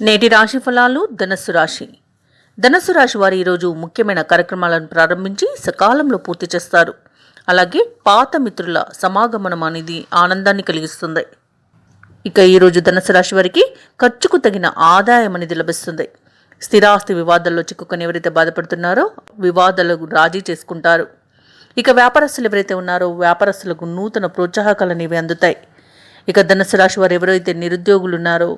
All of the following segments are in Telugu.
నేటి రాశి ఫలాలు. ధనస్సు రాశి వారు ఈరోజు ముఖ్యమైన కార్యక్రమాలను ప్రారంభించి సకాలంలో పూర్తి చేస్తారు. అలాగే పాత మిత్రుల సమాగమనం అనేది ఆనందాన్ని కలిగిస్తుంది. ఇక ఈరోజు ధనస్సు రాశి వారికి ఖర్చుకు తగిన ఆదాయం అనేది లభిస్తుంది. స్థిరాస్తి వివాదాల్లో చిక్కుకొని ఎవరైతే బాధపడుతున్నారో వివాదాలకు రాజీ చేసుకుంటారు. ఇక వ్యాపారస్తులు ఎవరైతే ఉన్నారో వ్యాపారస్తులకు నూతన ప్రోత్సాహకాలు అనేవి అందుతాయి. ఇక ధనస్సు రాశి వారు ఎవరైతే నిరుద్యోగులు ఉన్నారో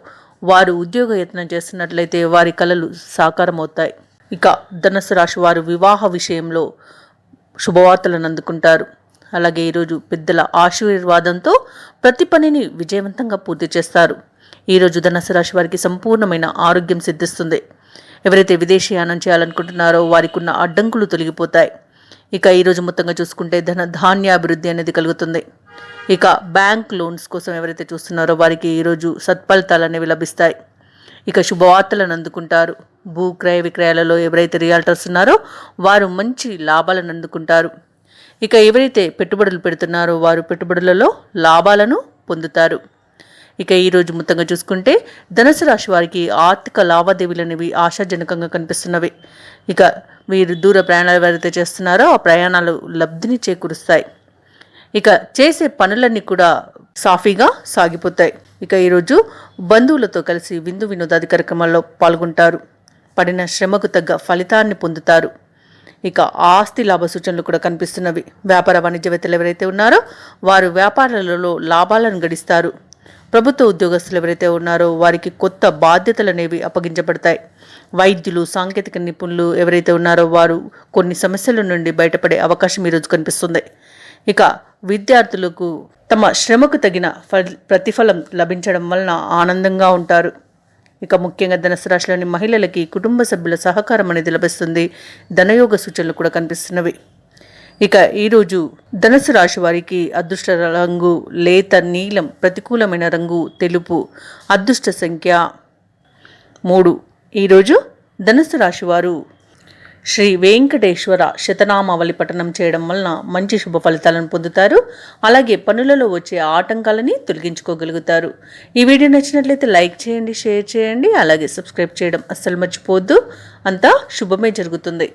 వారు ఉద్యోగ యత్నం చేస్తున్నట్లయితే వారి కలలు సాకారం అవుతాయి. ఇక ధనస్సు రాశి వారు వివాహ విషయంలో శుభవార్తలను అందుకుంటారు. అలాగే ఈరోజు పెద్దల ఆశీర్వాదంతో ప్రతి పనిని విజయవంతంగా పూర్తి చేస్తారు. ఈరోజు ధనస్సు రాశి వారికి సంపూర్ణమైన ఆరోగ్యం సిద్ధిస్తుంది. ఎవరైతే విదేశీయానం చేయాలనుకుంటున్నారో వారికి ఉన్న అడ్డంకులు తొలగిపోతాయి. ఇక ఈరోజు మొత్తంగా చూసుకుంటే ధాన్యాభివృద్ధి అనేది కలుగుతుంది. ఇక బ్యాంక్ లోన్స్ కోసం ఎవరైతే చూస్తున్నారో వారికి ఈరోజు సత్ఫలితాలు అనేవి లభిస్తాయి. ఇక శుభవార్తలను అందుకుంటారు. భూ క్రయ విక్రయాలలో ఎవరైతే రియాల్టర్స్ ఉన్నారో వారు మంచి లాభాలను అందుకుంటారు. ఇక ఎవరైతే పెట్టుబడులు పెడుతున్నారో వారు పెట్టుబడులలో లాభాలను పొందుతారు. ఇక ఈరోజు మొత్తంగా చూసుకుంటే ధనుసు రాశి వారికి ఆర్థిక లావాదేవీలు అనేవి ఆశాజనకంగా కనిపిస్తున్నవి. ఇక వీరు దూర ప్రయాణాలు ఎవరైతే చేస్తున్నారో ఆ ప్రయాణాలు లబ్ధిని చేకూరుస్తాయి. ఇక చేసే పనులన్నీ కూడా సాఫీగా సాగిపోతాయి. ఇక ఈరోజు బంధువులతో కలిసి విందు వినోదాది కార్యక్రమాల్లో పాల్గొంటారు. పడిన శ్రమకు తగ్గ ఫలితాన్ని పొందుతారు. ఇక ఆస్తి లాభ సూచనలు కూడా కనిపిస్తున్నవి. వ్యాపార వాణిజ్యవేత్తలు ఎవరైతే ఉన్నారో వారు వ్యాపారాలలో లాభాలను గడిస్తారు. ప్రభుత్వ ఉద్యోగస్తులు ఎవరైతే ఉన్నారో వారికి కొత్త బాధ్యతలు అనేవి అప్పగించబడతాయి. వైద్యులు, సాంకేతిక నిపుణులు ఎవరైతే ఉన్నారో వారు కొన్ని సమస్యల నుండి బయటపడే అవకాశం ఈరోజు కనిపిస్తుంది. ఇక విద్యార్థులకు తమ శ్రమకు తగిన ప్రతిఫలం లభించడం వలన ఆనందంగా ఉంటారు. ఇక ముఖ్యంగా ధనుసు రాశిలోని మహిళలకి కుటుంబ సభ్యుల సహకారం అనేది లభిస్తుంది. ధనయోగ సూచనలు కూడా కనిపిస్తున్నవి. ఇక ఈరోజు ధనుసు రాశి వారికి అదృష్ట రంగు లేత నీలం, ప్రతికూలమైన రంగు తెలుపు, అదృష్ట సంఖ్య 3. ఈరోజు ధనుసు రాశి వారు శ్రీ వెంకటేశ్వర శతనామావళి పఠనం చేయడం వలన మంచి శుభ ఫలితాలను పొందుతారు. అలాగే పనులలో వచ్చే ఆటంకాలని తొలగించుకోగలుగుతారు. ఈ వీడియో నచ్చినట్లయితే లైక్ చేయండి, షేర్ చేయండి, అలాగే సబ్స్క్రైబ్ చేయడం అస్సలు మర్చిపోవద్దు. అంతా శుభమే జరుగుతుంది.